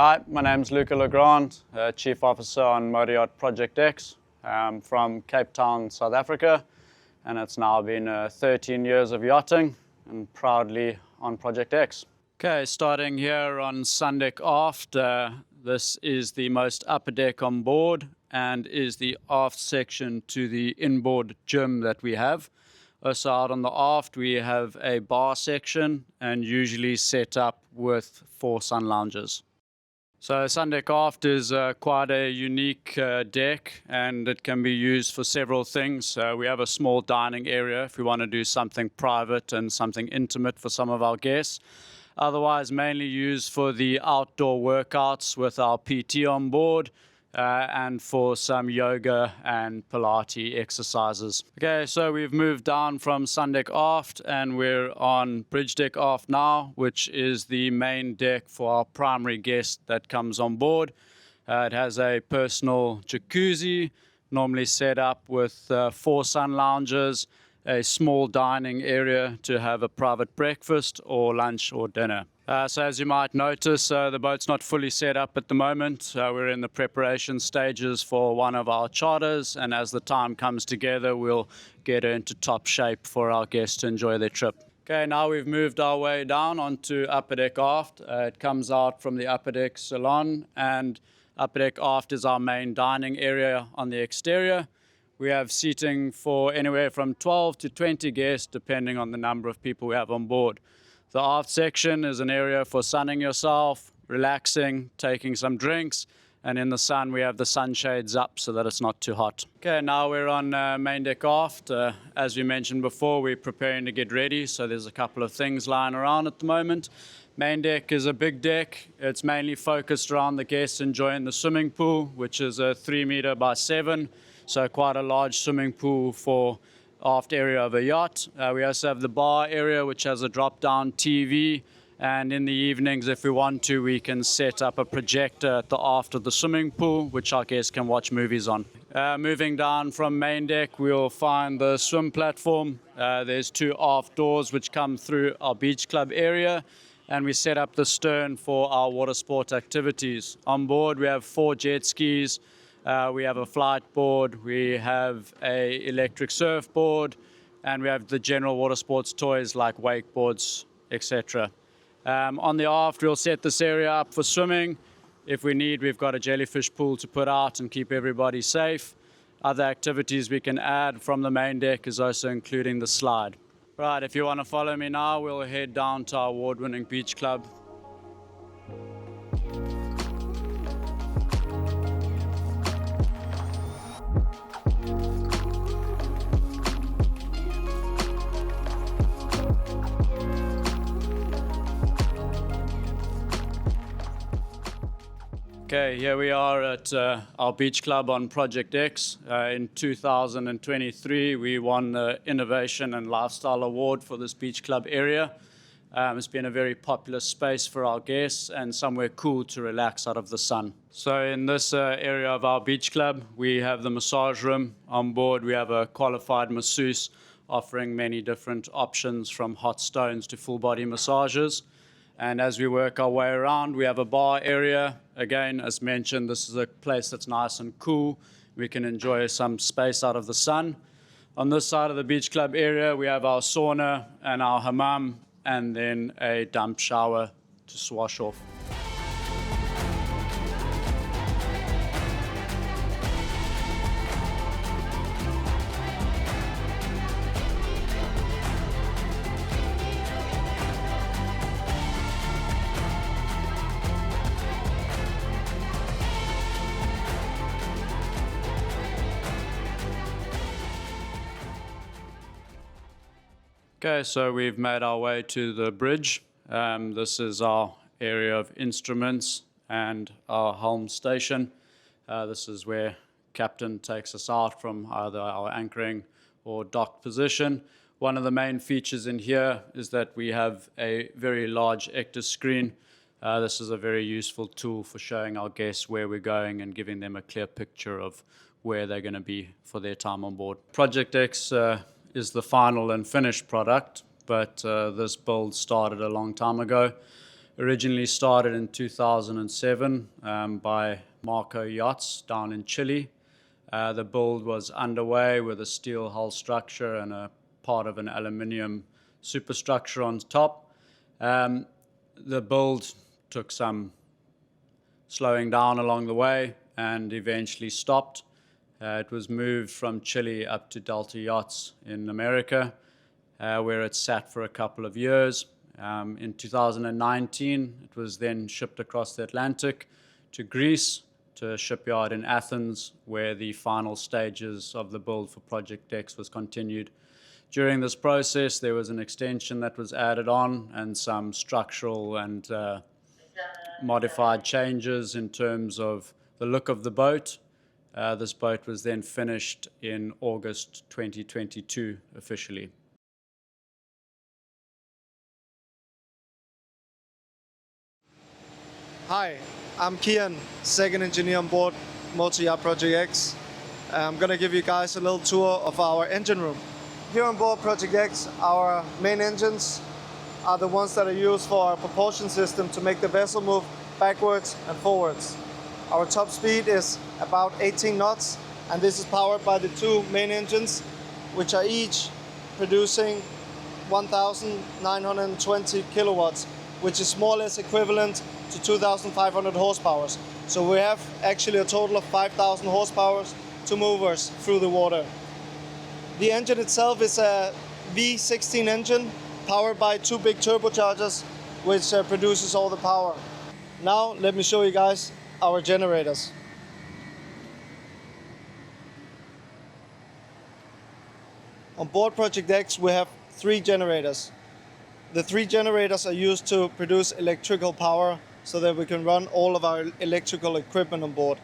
Hi, my name's Luca Legrand, Chief Officer on Motor Yacht Project X from Cape Town, South Africa, and it's now been 13 years of yachting and proudly on Project X. Okay, starting here on Sundeck aft, this is the most upper deck on board and is the aft section to the inboard gym that we have. Also out on the aft we have a bar section and usually set up with 4 sun lounges. So Sundeck aft is quite a unique deck, and it can be used for several things. We have a small dining area if we want to do something private and something intimate for some of our guests. Otherwise mainly used for the outdoor workouts with our PT on board and for some yoga and Pilates exercises. Okay, so we've moved down from Sundeck aft and we're on bridge deck aft now, which is the main deck for our primary guest that comes on board. It has a personal jacuzzi, normally set up with 4 sun lounges, a small dining area to have a private breakfast or lunch or dinner. So as you might notice, the boat's not fully set up at the moment. We're in the preparation stages for one of our charters, and as the time comes together, we'll get her into top shape for our guests to enjoy their trip. Okay, now we've moved our way down onto upper deck aft. It comes out from the upper deck salon, and upper deck aft is our main dining area on the exterior. We have seating for anywhere from 12 to 20 guests, depending on the number of people we have on board. The aft section is an area for sunning yourself, relaxing, taking some drinks, and in the sun we have the sunshades up so that it's not too hot. Okay, now we're on main deck aft. As we mentioned before, we're preparing to get ready, so there's a couple of things lying around at the moment. Main deck is a big deck. It's mainly focused around the guests enjoying the swimming pool, which is a 3 meter by 7, so quite a large swimming pool for aft area of a yacht. We also have the bar area, which has a drop-down TV, and in the evenings, if we want to, we can set up a projector at the aft of the swimming pool, which our guests can watch movies on. Moving down from main deck, we'll find the swim platform. There's 2 aft doors which come through our beach club area, and we set up the stern for our water sport activities. On board, we have 4 jet skis. We have a flight board, we have an electric surfboard, and we have the general water sports toys like wakeboards, etc. On the aft, we'll set this area up for swimming. If we need, we've got a jellyfish pool to put out and keep everybody safe. Other activities we can add from the main deck is also including the slide. Right, if you want to follow me now, we'll head down to our award-winning beach club. Okay, here we are at our beach club on Project X. In 2023, we won the Innovation and Lifestyle Award for this beach club area. It's been a very popular space for our guests and somewhere cool to relax out of the sun. So in this area of our beach club, we have the massage room. On board, we have a qualified masseuse offering many different options from hot stones to full body massages. And as we work our way around, we have a bar area. Again, as mentioned, this is a place that's nice and cool. We can enjoy some space out of the sun. On this side of the beach club area, we have our sauna and our hammam, and then a dump shower to swash off. Okay, so we've made our way to the bridge. This is our area of instruments and our helm station. This is where captain takes us out from either our anchoring or docked position. One of the main features in here is that we have a very large ECTA screen. This is a very useful tool for showing our guests where we're going and giving them a clear picture of where they're going to be for their time on board. Project X is the final and finished product, but this build started a long time ago. Originally started in 2007 by Marco Yachts down in Chile. The build was underway with a steel hull structure and a part of an aluminium superstructure on top. The build took some slowing down along the way and eventually stopped. It was moved from Chile up to Delta Yachts in America, where it sat for a couple of years. In 2019, it was then shipped across the Atlantic to Greece, to a shipyard in Athens, where the final stages of the build for Project X was continued. During this process, there was an extension that was added on and some structural and modified changes in terms of the look of the boat. This boat was then finished in August 2022 officially. Hi, I'm Kian, second engineer on board Motor Yacht Project X. I'm going to give you guys a little tour of our engine room. Here on board Project X, our main engines are the ones that are used for our propulsion system to make the vessel move backwards and forwards. Our top speed is about 18 knots, and this is powered by the two main engines, which are each producing 1,920 kilowatts, which is more or less equivalent to 2,500 horsepower. So we have actually a total of 5,000 horsepower to move us through the water. The engine itself is a V16 engine powered by two big turbochargers, which produces all the power. Now let me show you guys our generators. On board Project X, we have 3 generators. The 3 generators are used to produce electrical power so that we can run all of our electrical equipment on board.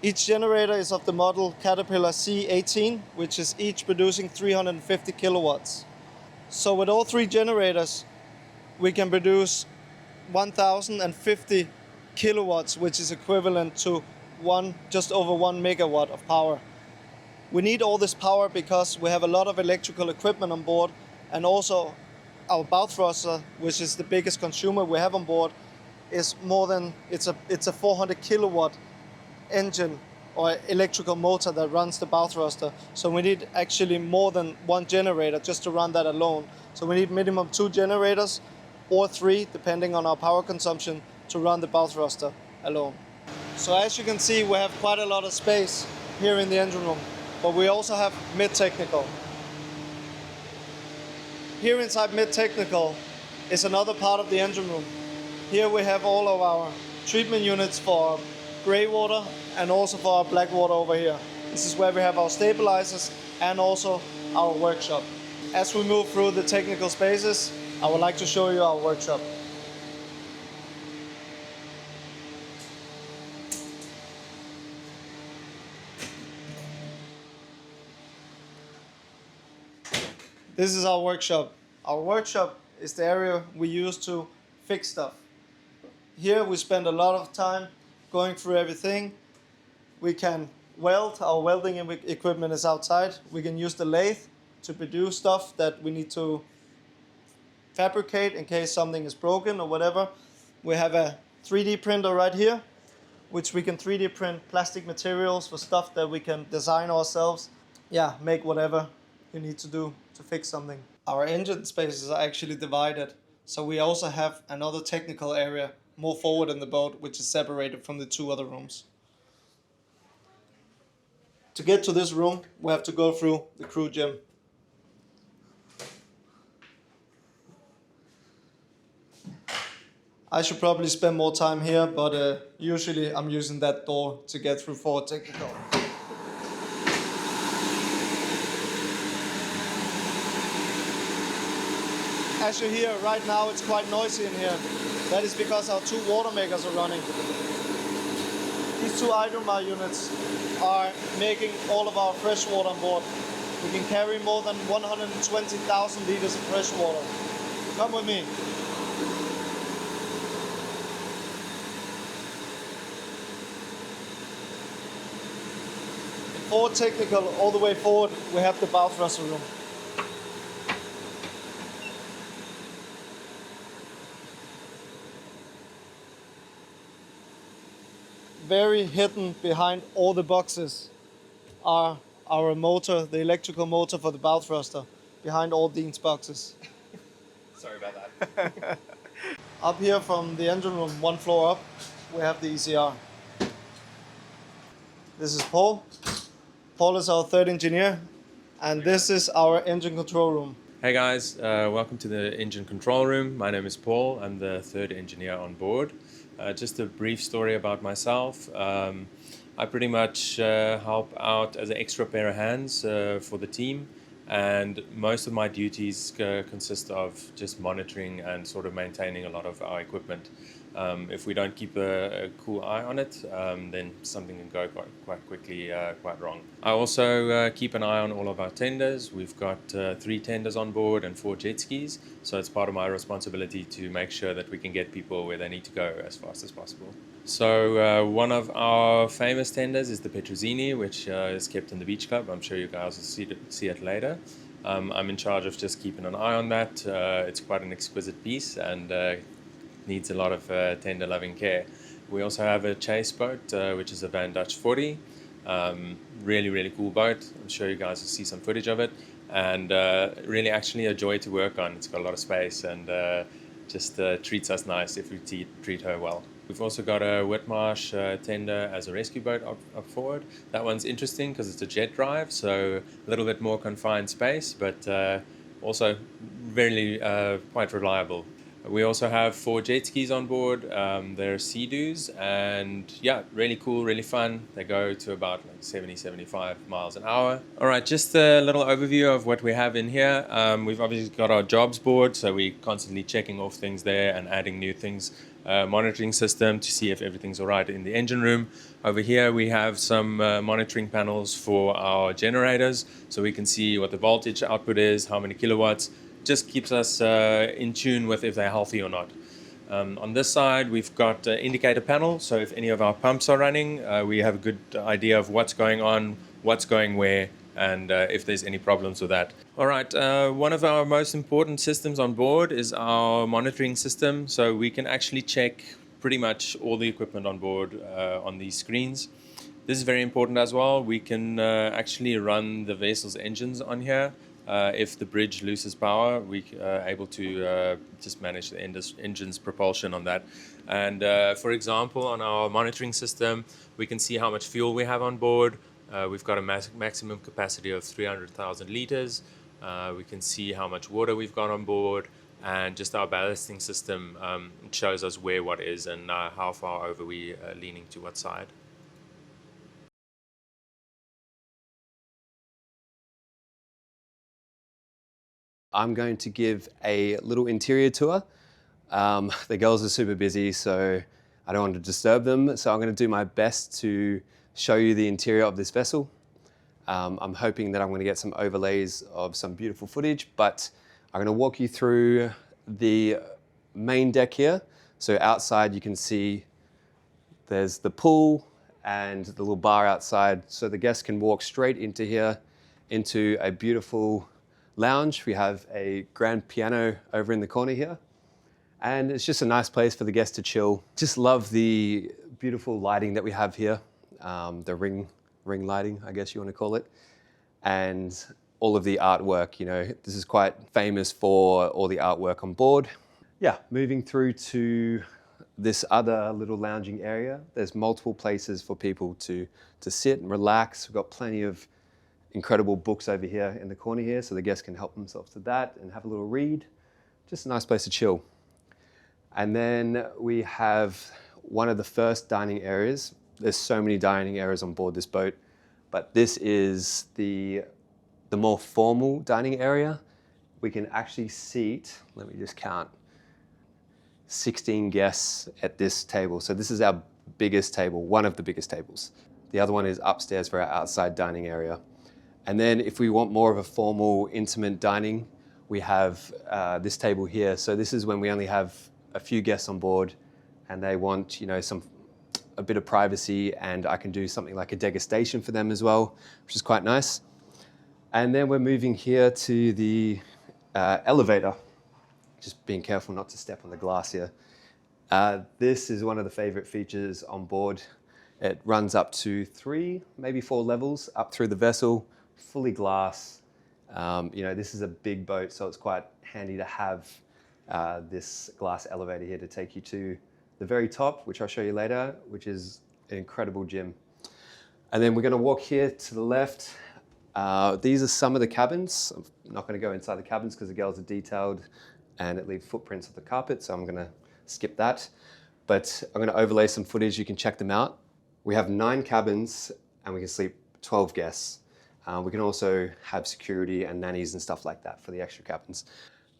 Each generator is of the model Caterpillar C18, which is each producing 350 kilowatts. So with all 3 generators, we can produce 1,050 kilowatts, which is equivalent to just over 1 megawatt of power. We need all this power because we have a lot of electrical equipment on board, and also our bow thruster, which is the biggest consumer we have on board, is it's a 400 kilowatt engine or electrical motor that runs the bow thruster. So we need actually more than 1 generator just to run that alone. So we need minimum 2 generators or 3, depending on our power consumption, to run the bow thruster alone. So as you can see, we have quite a lot of space here in the engine room, but we also have mid-technical. Here inside mid-technical is another part of the engine room. Here we have all of our treatment units for grey water and also for our black water over here. This is where we have our stabilizers and also our workshop. As we move through the technical spaces, I would like to show you our workshop. This is our workshop. Our workshop is the area we use to fix stuff. Here we spend a lot of time going through everything. We can weld. Our welding equipment is outside. We can use the lathe to produce stuff that we need to fabricate in case something is broken or whatever. We have a 3D printer right here, which we can 3D print plastic materials for stuff that we can design ourselves. Yeah, make whatever you need to do to fix something. Our engine spaces are actually divided, so we also have another technical area more forward in the boat, which is separated from the 2 other rooms. To get to this room, we have to go through the crew gym. I should probably spend more time here, but usually I'm using that door to get through forward technical. As you hear, right now it's quite noisy in here. That is because our 2 water makers are running. These 2 Hydromar units are making all of our fresh water on board. We can carry more than 120,000 liters of fresh water. Come with me. In forward technical, all the way forward, we have the bow thruster room. very hidden behind all the boxes are our motor, the electrical motor for the bow thruster, behind all these boxes. Sorry about that. Up here from the engine room, one floor up, we have the ECR. This is Paul. Paul is our third engineer, and this is our engine control room. Hey guys, welcome to the engine control room. My name is Paul. I'm the third engineer on board. Just a brief story about myself. I pretty much help out as an extra pair of hands for the team, and most of my duties consist of just monitoring and sort of maintaining a lot of our equipment. If we don't keep a cool eye on it, then something can go quite quickly quite wrong. I also keep an eye on all of our tenders. We've got 3 tenders on board and 4 jet skis, so it's part of my responsibility to make sure that we can get people where they need to go as fast as possible. So one of our famous tenders is the Petrosini, which is kept in the beach club. I'm sure you guys will see it later. I'm in charge of just keeping an eye on that. It's quite an exquisite piece and needs a lot of tender loving care. We also have a chase boat, which is a Van Dutch 40. Really cool boat. I'm sure you guys will see some footage of it, and really actually a joy to work on. It's got a lot of space and just treats us nice if we treat her well. We've also got a Whitmarsh tender as a rescue boat up forward. That one's interesting because it's a jet drive, so a little bit more confined space, but also really quite reliable. We also have 4 jet skis on board. They're Sea-Doos, and yeah, really cool, really fun. They go to about like 70-75 miles an hour. All right, just a little overview of what we have in here. We've obviously got our jobs board, so we're constantly checking off things there and adding new things. Monitoring system to see if everything's all right in the engine room. Over here we have some monitoring panels for our generators, so we can see what the voltage output is, how many kilowatts. Just keeps us in tune with if they're healthy or not. On this side we've got indicator panel, so if any of our pumps are running, we have a good idea of what's going on, what's going where, and if there's any problems with that. All right, one of our most important systems on board is our monitoring system, so we can actually check pretty much all the equipment on board on these screens. This is very important as well. We can actually run the vessel's engines on here. If the bridge loses power, we are able to just manage the engine's propulsion on that. And for example, on our monitoring system, we can see how much fuel we have on board. We've got a maximum capacity of 300,000 liters. We can see how much water we've got on board, and just our ballasting system shows us where what is and how far over we are leaning to what side. I'm going to give a little interior tour. The girls are super busy, so I don't want to disturb them. So I'm going to do my best to show you the interior of this vessel. I'm hoping that I'm going to get some overlays of some beautiful footage, but I'm going to walk you through the main deck here. So outside you can see there's the pool and the little bar outside, so the guests can walk straight into here, into a beautiful lounge. We have a grand piano over in the corner here, and it's just a nice place for the guests to chill. Just love the beautiful lighting that we have here, the ring lighting, I guess you want to call it, and all of the artwork. You know, this is quite famous for all the artwork on board. Yeah, moving through to this other little lounging area. There's multiple places for people to sit and relax. We've got plenty of incredible books over here in the corner here, so the guests can help themselves to that and have a little read. Just a nice place to chill. And then we have one of the first dining areas. There's so many dining areas on board this boat, but this is the more formal dining area. We can actually seat, let me just count, 16 guests at this table. So this is our biggest table, one of the biggest tables. The other one is upstairs for our outside dining area. And then if we want more of a formal, intimate dining, we have this table here. So this is when we only have a few guests on board and they want, you know, a bit of privacy, and I can do something like a degustation for them as well, which is quite nice. And then we're moving here to the elevator. Just being careful not to step on the glass here. This is one of the favorite features on board. It runs up to 3, maybe 4 levels up through the vessel, fully glass. You know, this is a big boat, so it's quite handy to have this glass elevator here to take you to the very top, which I'll show you later, which is an incredible gym. And then we're going to walk here to the left. These are some of the cabins. I'm not going to go inside the cabins because the girls are detailed and it leaves footprints on the carpet, so I'm going to skip that. But I'm going to overlay some footage. You can check them out. We have 9 cabins and we can sleep 12 guests. We can also have security and nannies and stuff like that for the extra cabins.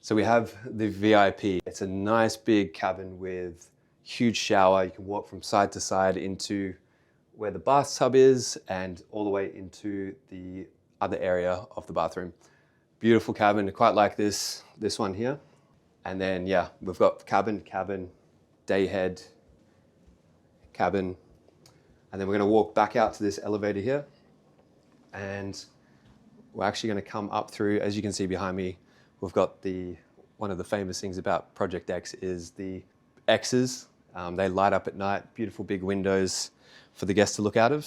So we have the VIP. It's a nice big cabin with huge shower. You can walk from side to side into where the bathtub is and all the way into the other area of the bathroom. Beautiful cabin, quite like this one here. And then yeah, we've got cabin, day head, cabin. And then we're gonna walk back out to this elevator here. And we're actually gonna come up through, as you can see behind me, we've got one of the famous things about Project X is the X's. They light up at night, beautiful big windows for the guests to look out of.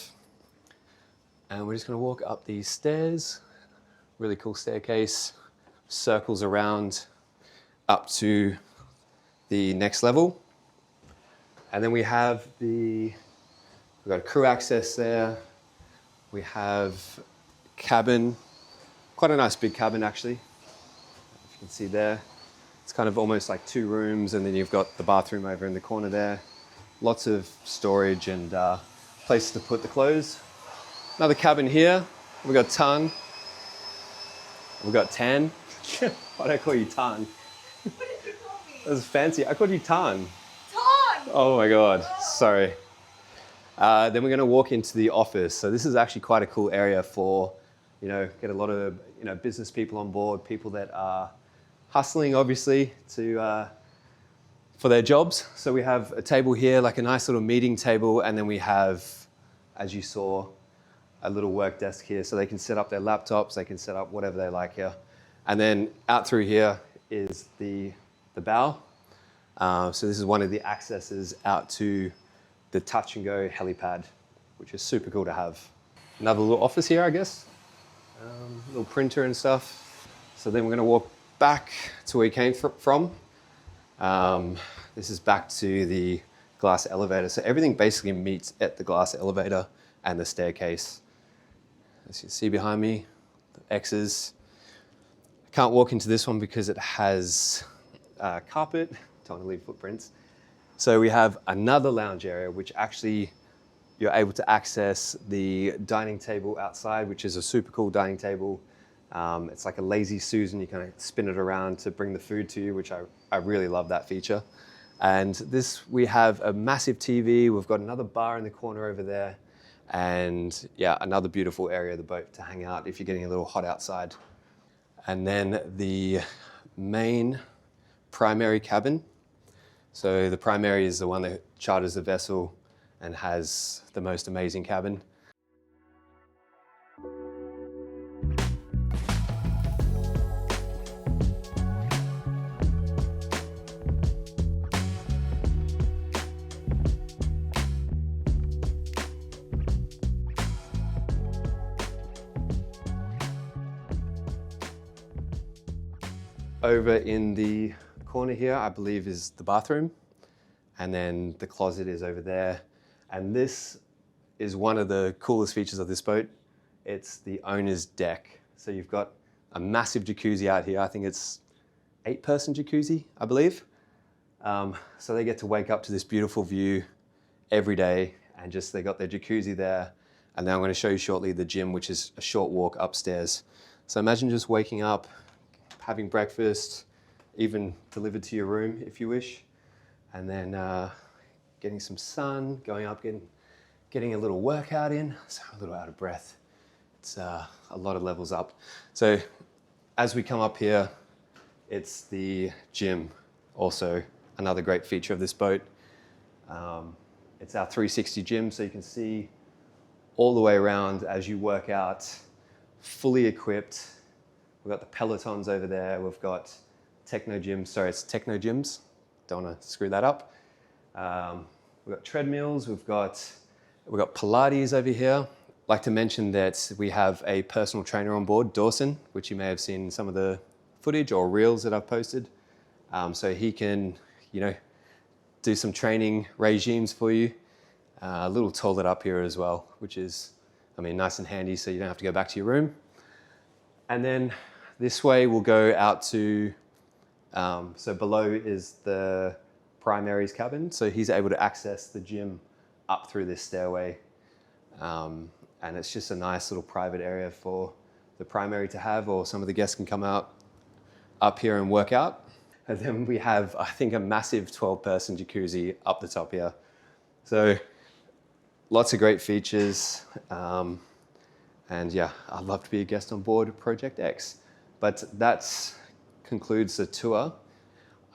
And we're just gonna walk up these stairs, really cool staircase, circles around up to the next level. And then we've got crew access there. We have cabin, quite a nice big cabin actually. If you can see there, it's kind of almost like 2 rooms, and then you've got the bathroom over in the corner there. Lots of storage and places to put the clothes. Another cabin here. We've got Tan. We've got Tan. Why did I call you Tan? What did you call me? That was fancy. I called you Tan. Ton! Oh my God, sorry. Then we're gonna walk into the office. So this is actually quite a cool area for, you know, get a lot of, you know, business people on board, people that are hustling obviously for their jobs. So we have a table here, like a nice little meeting table, and then we have, as you saw, a little work desk here so they can set up their laptops, they can set up whatever they like here. And then out through here is the bow. So this is one of the accesses out to the touch and go helipad, which is super cool to have. Another little office here, I guess. Little printer and stuff. So then we're gonna walk back to where we came from. This is back to the glass elevator. So everything basically meets at the glass elevator and the staircase. As you see behind me, the X's. I can't walk into this one because it has carpet. Don't want to leave footprints. So we have another lounge area, which actually you're able to access the dining table outside, which is a super cool dining table. It's like a lazy Susan. You kind of spin it around to bring the food to you, which I really love that feature. And this, we have a massive TV. We've got another bar in the corner over there. And yeah, another beautiful area of the boat to hang out if you're getting a little hot outside. And then the main primary cabin. So the primary is the one that charters the vessel and has the most amazing cabin. Over in the corner here, I believe, is the bathroom. And then the closet is over there. And this is one of the coolest features of this boat. It's the owner's deck. So you've got a massive jacuzzi out here. I think it's 8-person jacuzzi, I believe. So they get to wake up to this beautiful view every day, and just they got their jacuzzi there. And then I'm going to show you shortly the gym, which is a short walk upstairs. So imagine just waking up, having breakfast, even delivered to your room if you wish, and then getting some sun, going up, getting a little workout in. So I'm a little out of breath. It's a lot of levels up. So as we come up here, it's the gym, also another great feature of this boat. It's our 360 gym, so you can see all the way around as you work out, fully equipped. We've got the Pelotons over there. We've got Techno Gyms. Sorry, it's Techno Gyms. Don't want to screw that up. We've got treadmills. We've got We've got Pilates over here. I'd like to mention that we have a personal trainer on board, Dawson, which you may have seen in some of the footage or reels that I've posted. So he can, do some training regimes for you. A little toilet up here as well, which is, nice and handy so you don't have to go back to your room. And then this way we'll go out to, so below is the primary's cabin. So he's able to access the gym up through this stairway. And it's just a nice little private area for the primary to have, or some of the guests can come out up here and work out. And then we have, I think, a massive 12-person jacuzzi up the top here. So lots of great features. And yeah, I'd love to be a guest on board Project X. But that concludes the tour.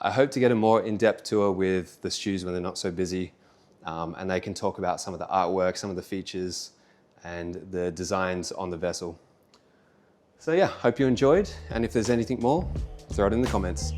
I hope to get a more in-depth tour with the stews when they're not so busy. And they can talk about some of the artwork, some of the features, and the designs on the vessel. So yeah, hope you enjoyed. And if there's anything more, throw it in the comments.